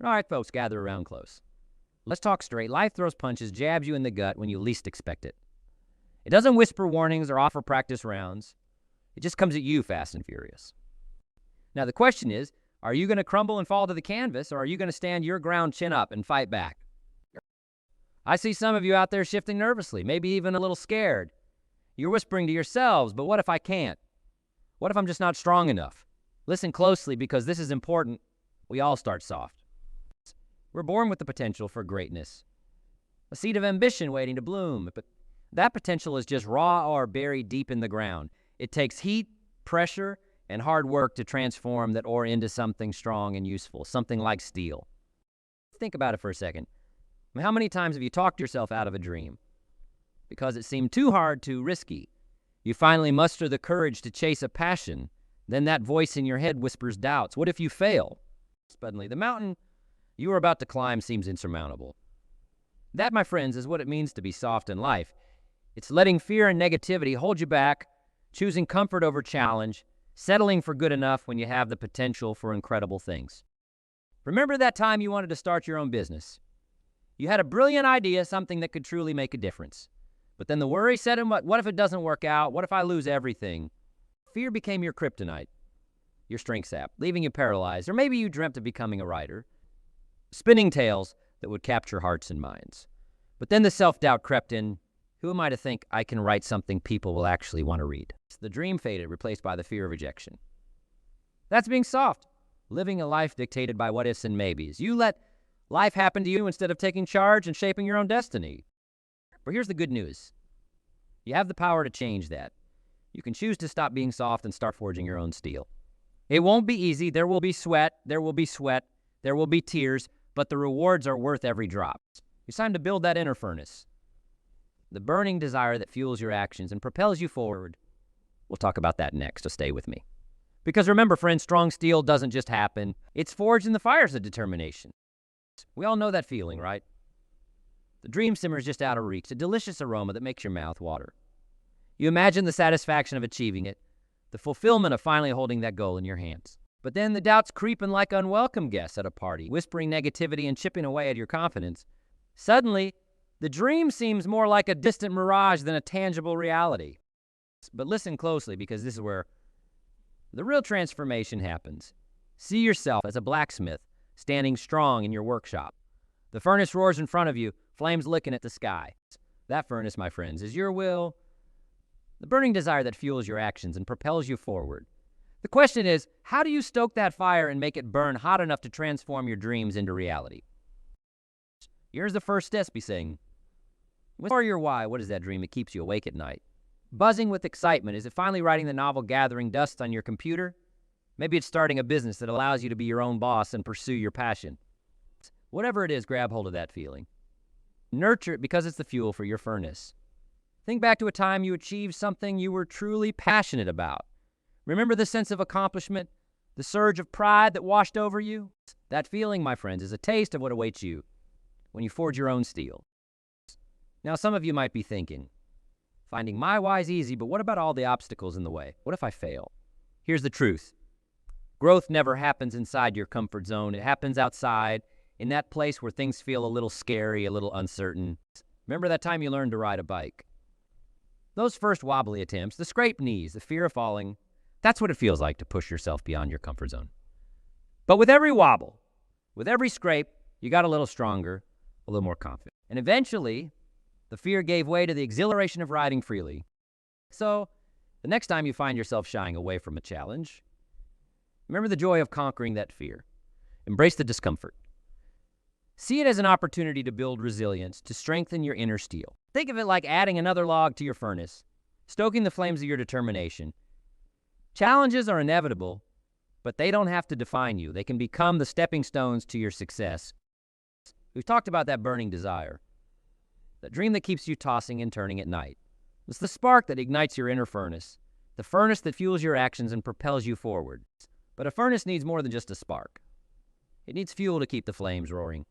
All right, folks, gather around close. Let's talk straight. Life throws punches, jabs you in the gut when you least expect it. It doesn't whisper warnings or offer practice rounds. It just comes at you fast and furious. Now, the question is, are you going to crumble and fall to the canvas, or are you going to stand your ground chin up and fight back? I see some of you out there shifting nervously, maybe even a little scared. You're whispering to yourselves, but what if I can't? What if I'm just not strong enough? Listen closely, because this is important. We all start soft. We're born with the potential for greatness, a seed of ambition waiting to bloom, but that potential is just raw or buried deep in the ground. It takes heat, pressure, and hard work to transform that ore into something strong and useful, something like steel. Think about it for a second. How many times have you talked yourself out of a dream because it seemed too hard, too risky? You finally muster the courage to chase a passion. Then that voice in your head whispers doubts. What if you fail? Suddenly, the mountain you are about to climb seems insurmountable. That, my friends, is what it means to be soft in life. It's letting fear and negativity hold you back, choosing comfort over challenge, settling for good enough when you have the potential for incredible things. Remember that time you wanted to start your own business? You had a brilliant idea, something that could truly make a difference. But then the worry set in, what if it doesn't work out? What if I lose everything? Fear became your kryptonite, your strength sap, leaving you paralyzed. Or maybe you dreamt of becoming a writer, spinning tales that would capture hearts and minds. But then the self-doubt crept in. Who am I to think I can write something people will actually want to read? The dream faded, replaced by the fear of rejection. That's being soft, living a life dictated by what ifs and maybes. You let life happen to you instead of taking charge and shaping your own destiny. But here's the good news. You have the power to change that. You can choose to stop being soft and start forging your own steel. It won't be easy. There will be sweat. There will be sweat. There will be tears. But the rewards are worth every drop. It's time to build that inner furnace, the burning desire that fuels your actions and propels you forward. We'll talk about that next, so stay with me. Because remember, friends, strong steel doesn't just happen. It's forged in the fires of determination. We all know that feeling, right? The dream simmers just out of reach, a delicious aroma that makes your mouth water. You imagine the satisfaction of achieving it, the fulfillment of finally holding that goal in your hands. But then the doubts creep in like unwelcome guests at a party, whispering negativity and chipping away at your confidence. Suddenly, the dream seems more like a distant mirage than a tangible reality. But listen closely, because this is where the real transformation happens. See yourself as a blacksmith standing strong in your workshop. The furnace roars in front of you, flames licking at the sky. That furnace, my friends, is your will, the burning desire that fuels your actions and propels you forward. The question is, how do you stoke that fire and make it burn hot enough to transform your dreams into reality? Here's the first step, be saying, or your why. What is that dream that keeps you awake at night? Buzzing with excitement. Is it finally writing the novel Gathering Dust on your computer? Maybe it's starting a business that allows you to be your own boss and pursue your passion. Whatever it is, grab hold of that feeling. Nurture it, because it's the fuel for your furnace. Think back to a time you achieved something you were truly passionate about. Remember the sense of accomplishment, the surge of pride that washed over you? That feeling, my friends, is a taste of what awaits you when you forge your own steel. Now, some of you might be thinking, finding my why's easy, but what about all the obstacles in the way? What if I fail? Here's the truth. Growth never happens inside your comfort zone. It happens outside, in that place where things feel a little scary, a little uncertain. Remember that time you learned to ride a bike? Those first wobbly attempts, the scraped knees, the fear of falling, that's what it feels like to push yourself beyond your comfort zone. But with every wobble, with every scrape, you got a little stronger, a little more confident. And eventually, the fear gave way to the exhilaration of riding freely. So, the next time you find yourself shying away from a challenge, remember the joy of conquering that fear. Embrace the discomfort. See it as an opportunity to build resilience, to strengthen your inner steel. Think of it like adding another log to your furnace, stoking the flames of your determination. Challenges are inevitable, but they don't have to define you. They can become the stepping stones to your success. We've talked about that burning desire, that dream that keeps you tossing and turning at night. It's the spark that ignites your inner furnace, the furnace that fuels your actions and propels you forward. But a furnace needs more than just a spark. It needs fuel to keep the flames roaring.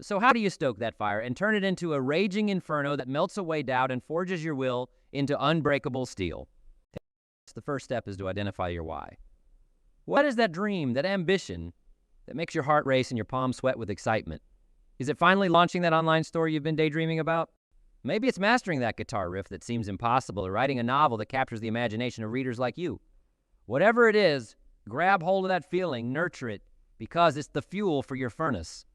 So how do you stoke that fire and turn it into a raging inferno that melts away doubt and forges your will into unbreakable steel? The first step is to identify your why. What is that dream, that ambition that makes your heart race and your palms sweat with excitement? Is it finally launching that online store you've been daydreaming about? Maybe it's mastering that guitar riff that seems impossible, or writing a novel that captures the imagination of readers like you. Whatever it is, grab hold of that feeling, nurture it, because it's the fuel for your furnace.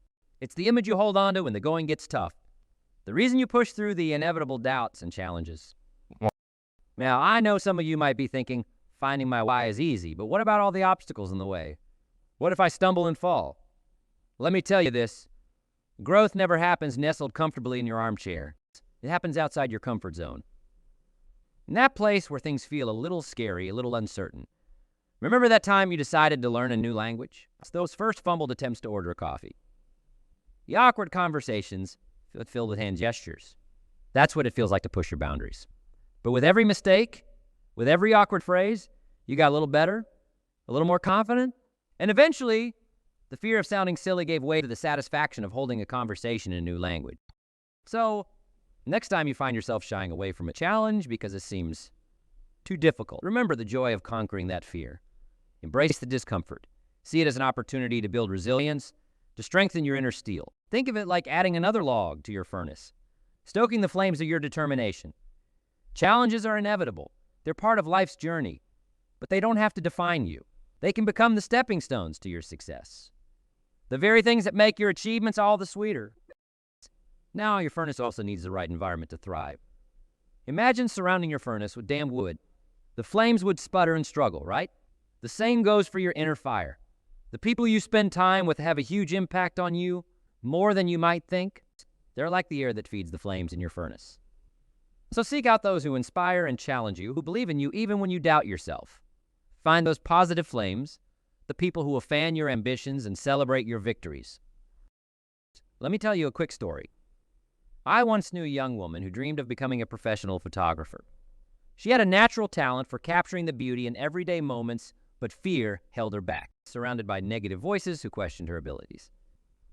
It's the image you hold on to when the going gets tough. The reason you push through the inevitable doubts and challenges. Now, I know some of you might be thinking, finding my why is easy, but what about all the obstacles in the way? What if I stumble and fall? Let me tell you this. Growth never happens nestled comfortably in your armchair. It happens outside your comfort zone. In that place where things feel a little scary, a little uncertain. Remember that time you decided to learn a new language? It's those first fumbled attempts to order a coffee. The awkward conversations filled with hand gestures. That's what it feels like to push your boundaries. But with every mistake, with every awkward phrase, you got a little better, a little more confident, and eventually, the fear of sounding silly gave way to the satisfaction of holding a conversation in a new language. So, next time you find yourself shying away from a challenge because it seems too difficult, remember the joy of conquering that fear. Embrace the discomfort. See it as an opportunity to build resilience, to strengthen your inner steel. Think of it like adding another log to your furnace, stoking the flames of your determination. Challenges are inevitable. They're part of life's journey, but they don't have to define you. They can become the stepping stones to your success. The very things that make your achievements all the sweeter. Now, your furnace also needs the right environment to thrive. Imagine surrounding your furnace with damp wood. The flames would sputter and struggle, right? The same goes for your inner fire. The people you spend time with have a huge impact on you, more than you might think. They're like the air that feeds the flames in your furnace. So seek out those who inspire and challenge you, who believe in you even when you doubt yourself. Find those positive flames, the people who will fan your ambitions and celebrate your victories. Let me tell you a quick story. I once knew a young woman who dreamed of becoming a professional photographer. She had a natural talent for capturing the beauty in everyday moments, but fear held her back, surrounded by negative voices who questioned her abilities.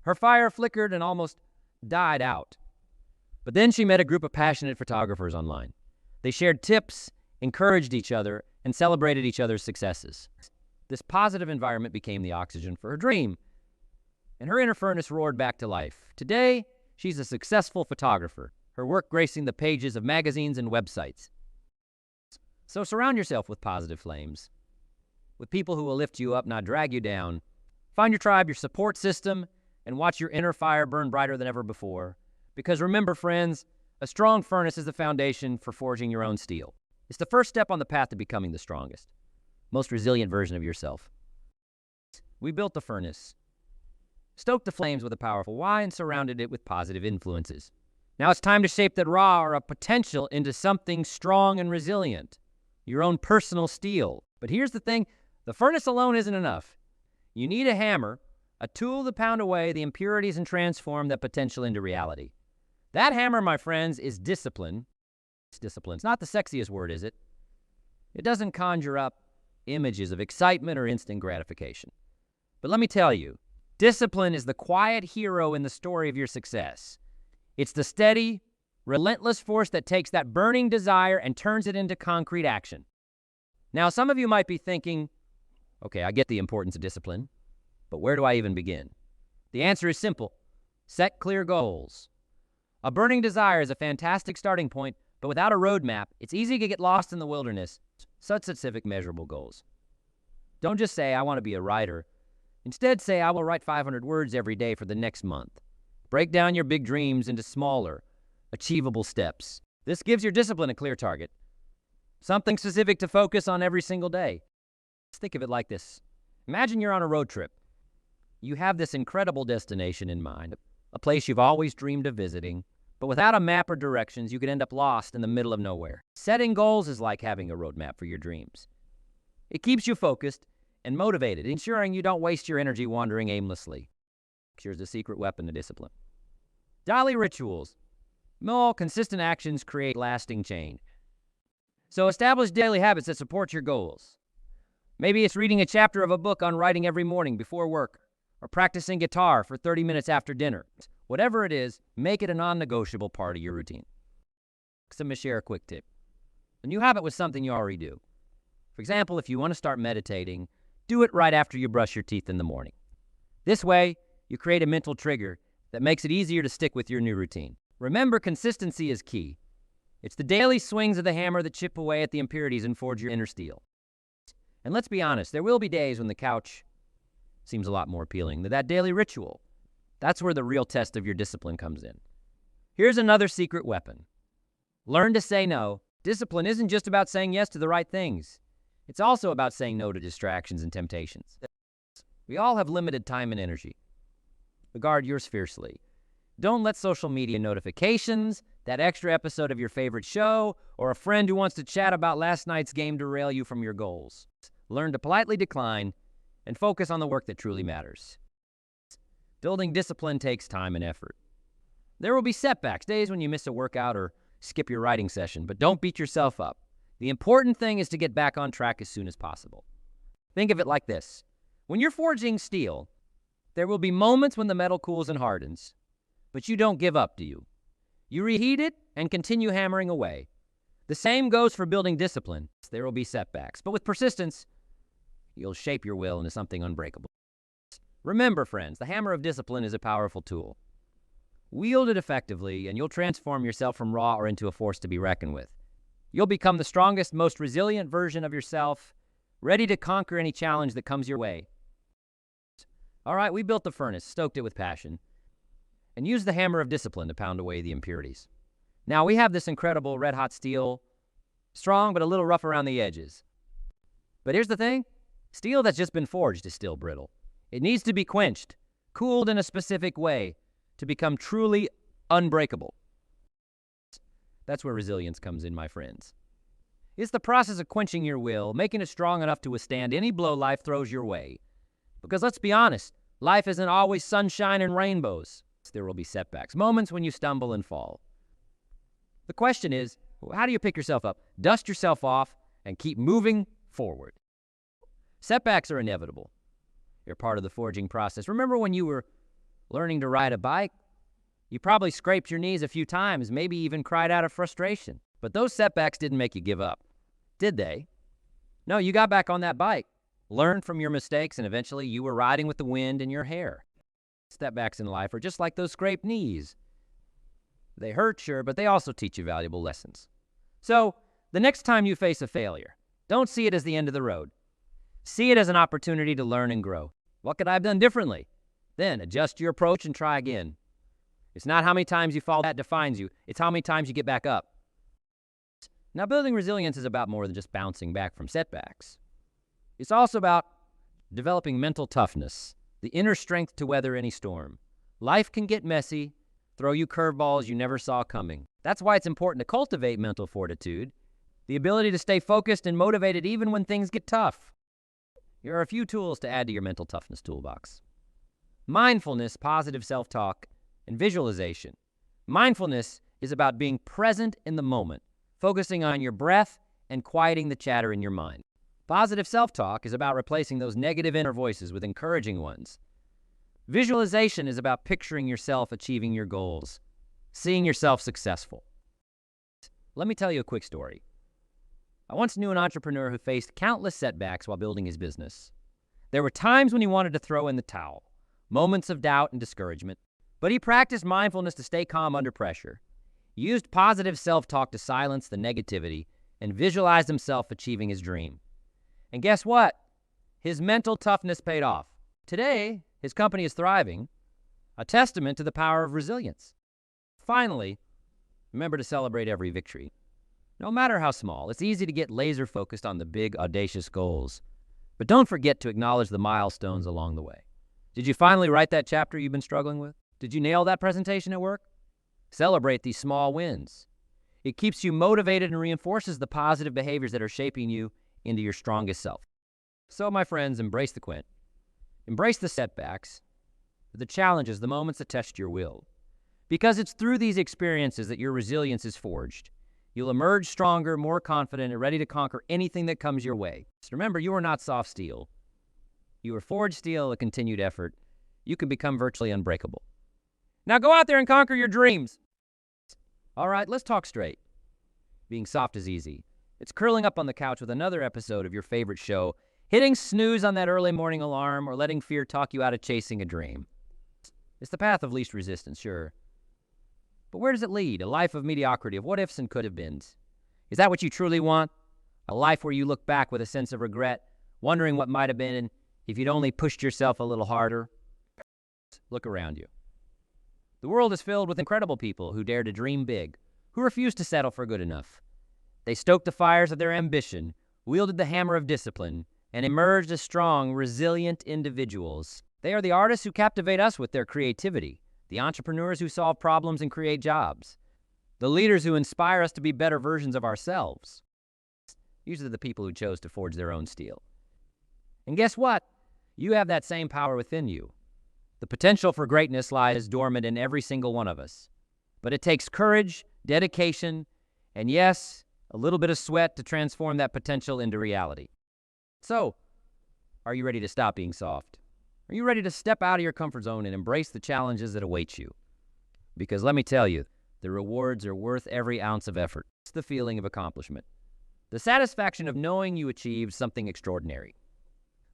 Her fire flickered and almost died out. But then she met a group of passionate photographers online. They shared tips, encouraged each other, and celebrated each other's successes. This positive environment became the oxygen for her dream, and her inner furnace roared back to life. Today, she's a successful photographer, her work gracing the pages of magazines and websites. So surround yourself with positive flames, with people who will lift you up, not drag you down. Find your tribe, your support system, and watch your inner fire burn brighter than ever before. Because remember, friends, a strong furnace is the foundation for forging your own steel. It's the first step on the path to becoming the strongest, most resilient version of yourself. We built the furnace, stoked the flames with a powerful why, and surrounded it with positive influences. Now it's time to shape that raw or a potential into something strong and resilient, your own personal steel. But here's the thing, the furnace alone isn't enough. You need a hammer, a tool to pound away the impurities and transform that potential into reality. That hammer, my friends, is discipline. It's discipline. It's not the sexiest word, is it? It doesn't conjure up images of excitement or instant gratification. But let me tell you, discipline is the quiet hero in the story of your success. It's the steady, relentless force that takes that burning desire and turns it into concrete action. Now, some of you might be thinking, okay, I get the importance of discipline, but where do I even begin? The answer is simple. Set clear goals. A burning desire is a fantastic starting point, but without a roadmap, it's easy to get lost in the wilderness. Set specific, measurable goals. Don't just say, I want to be a writer. Instead, say, I will write 500 words every day for the next month. Break down your big dreams into smaller, achievable steps. This gives your discipline a clear target. Something specific to focus on every single day. Let's think of it like this. Imagine you're on a road trip. You have this incredible destination in mind, a place you've always dreamed of visiting, but without a map or directions, you could end up lost in the middle of nowhere. Setting goals is like having a roadmap for your dreams. It keeps you focused and motivated, ensuring you don't waste your energy wandering aimlessly. Here's the secret weapon to discipline. Daily rituals. Small, consistent actions create lasting change. So establish daily habits that support your goals. Maybe it's reading a chapter of a book on writing every morning before work, or practicing guitar for 30 minutes after dinner. Whatever it is, make it a non-negotiable part of your routine. So I'm going to share a quick tip. A new habit was something you already do. For example, if you want to start meditating, do it right after you brush your teeth in the morning. This way, you create a mental trigger that makes it easier to stick with your new routine. Remember, consistency is key. It's the daily swings of the hammer that chip away at the impurities and forge your inner steel. And let's be honest, there will be days when the couch seems a lot more appealing than that daily ritual. That's where the real test of your discipline comes in. Here's another secret weapon. Learn to say no. Discipline isn't just about saying yes to the right things. It's also about saying no to distractions and temptations. We all have limited time and energy. Guard yours fiercely. Don't let social media notifications, that extra episode of your favorite show, or a friend who wants to chat about last night's game derail you from your goals. Learn to politely decline and focus on the work that truly matters. Building discipline takes time and effort. There will be setbacks, days when you miss a workout or skip your writing session, but don't beat yourself up. The important thing is to get back on track as soon as possible. Think of it like this. When you're forging steel, there will be moments when the metal cools and hardens, but you don't give up, do you? You reheat it and continue hammering away. The same goes for building discipline. There will be setbacks, but with persistence, you'll shape your will into something unbreakable. Remember, friends, the hammer of discipline is a powerful tool. Wield it effectively, and you'll transform yourself from raw or into a force to be reckoned with. You'll become the strongest, most resilient version of yourself, ready to conquer any challenge that comes your way. All right, we built the furnace, stoked it with passion, and used the hammer of discipline to pound away the impurities. Now we have this incredible red-hot steel, strong but a little rough around the edges. But here's the thing. Steel that's just been forged is still brittle. It needs to be quenched, cooled in a specific way to become truly unbreakable. That's where resilience comes in, my friends. It's the process of quenching your will, making it strong enough to withstand any blow life throws your way. Because let's be honest, life isn't always sunshine and rainbows. There will be setbacks, moments when you stumble and fall. The question is, how do you pick yourself up, dust yourself off, and keep moving forward? Setbacks are inevitable. They're part of the forging process. Remember when you were learning to ride a bike? You probably scraped your knees a few times, maybe even cried out of frustration. But those setbacks didn't make you give up, did they? No, you got back on that bike, learned from your mistakes, and eventually you were riding with the wind in your hair. Setbacks in life are just like those scraped knees. They hurt, sure, but they also teach you valuable lessons. So, the next time you face a failure, don't see it as the end of the road. See it as an opportunity to learn and grow. What could I have done differently? Then adjust your approach and try again. It's not how many times you fall that defines you. It's how many times you get back up. Now, building resilience is about more than just bouncing back from setbacks. It's also about developing mental toughness, the inner strength to weather any storm. Life can get messy, throw you curveballs you never saw coming. That's why it's important to cultivate mental fortitude, the ability to stay focused and motivated even when things get tough. Here are a few tools to add to your mental toughness toolbox. Mindfulness, positive self-talk, and visualization. Mindfulness is about being present in the moment, focusing on your breath and quieting the chatter in your mind. Positive self-talk is about replacing those negative inner voices with encouraging ones. Visualization is about picturing yourself achieving your goals, seeing yourself successful. Let me tell you a quick story. I once knew an entrepreneur who faced countless setbacks while building his business. There were times when he wanted to throw in the towel, moments of doubt and discouragement, but he practiced mindfulness to stay calm under pressure. He used positive self-talk to silence the negativity and visualized himself achieving his dream. And guess what? His mental toughness paid off. Today, his company is thriving, a testament to the power of resilience. Finally, remember to celebrate every victory. No matter how small, it's easy to get laser focused on the big, audacious goals. But don't forget to acknowledge the milestones along the way. Did you finally write that chapter you've been struggling with? Did you nail that presentation at work? Celebrate these small wins. It keeps you motivated and reinforces the positive behaviors that are shaping you into your strongest self. So, my friends, embrace the quint. Embrace the setbacks, the challenges, the moments that test your will. Because it's through these experiences that your resilience is forged. You'll emerge stronger, more confident, and ready to conquer anything that comes your way. So remember, you are not soft steel. You are forged steel, a continued effort. You can become virtually unbreakable. Now go out there and conquer your dreams. All right, let's talk straight. Being soft is easy. It's curling up on the couch with another episode of your favorite show Hitting snooze on that early morning alarm or letting fear talk you out of chasing a dream. It's the path of least resistance, sure. But where does it lead? A life of mediocrity, of what ifs and could have beens. Is that what you truly want? A life where you look back with a sense of regret, wondering what might have been if you'd only pushed yourself a little harder? Look around you. The world is filled with incredible people who dare to dream big, who refuse to settle for good enough. They stoked the fires of their ambition, wielded the hammer of discipline, and emerged as strong, resilient individuals. They are the artists who captivate us with their creativity, the entrepreneurs who solve problems and create jobs, the leaders who inspire us to be better versions of ourselves. These are the people who chose to forge their own steel. And guess what? You have that same power within you. The potential for greatness lies dormant in every single one of us. But it takes courage, dedication, and yes, a little bit of sweat to transform that potential into reality. So, are you ready to stop being soft? Are you ready to step out of your comfort zone and embrace the challenges that await you? Because let me tell you, the rewards are worth every ounce of effort. It's the feeling of accomplishment. The satisfaction of knowing you achieved something extraordinary.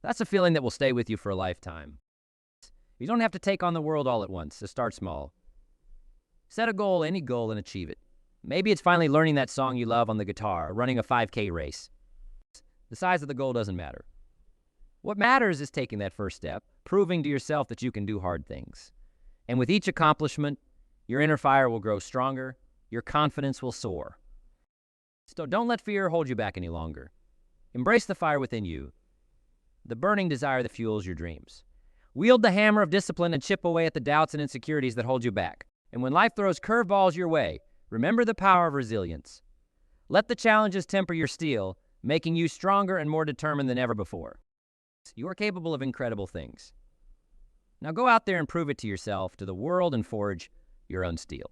That's a feeling that will stay with you for a lifetime. You don't have to take on the world all at once, so start small. Set a goal, any goal, and achieve it. Maybe it's finally learning that song you love on the guitar or running a 5K race. The size of the goal doesn't matter. What matters is taking that first step, proving to yourself that you can do hard things. And with each accomplishment, your inner fire will grow stronger, your confidence will soar. So don't let fear hold you back any longer. Embrace the fire within you, the burning desire that fuels your dreams. Wield the hammer of discipline and chip away at the doubts and insecurities that hold you back. And when life throws curveballs your way, remember the power of resilience. Let the challenges temper your steel, making you stronger and more determined than ever before. You are capable of incredible things. Now go out there and prove it to yourself, to the world, and forge your own steel.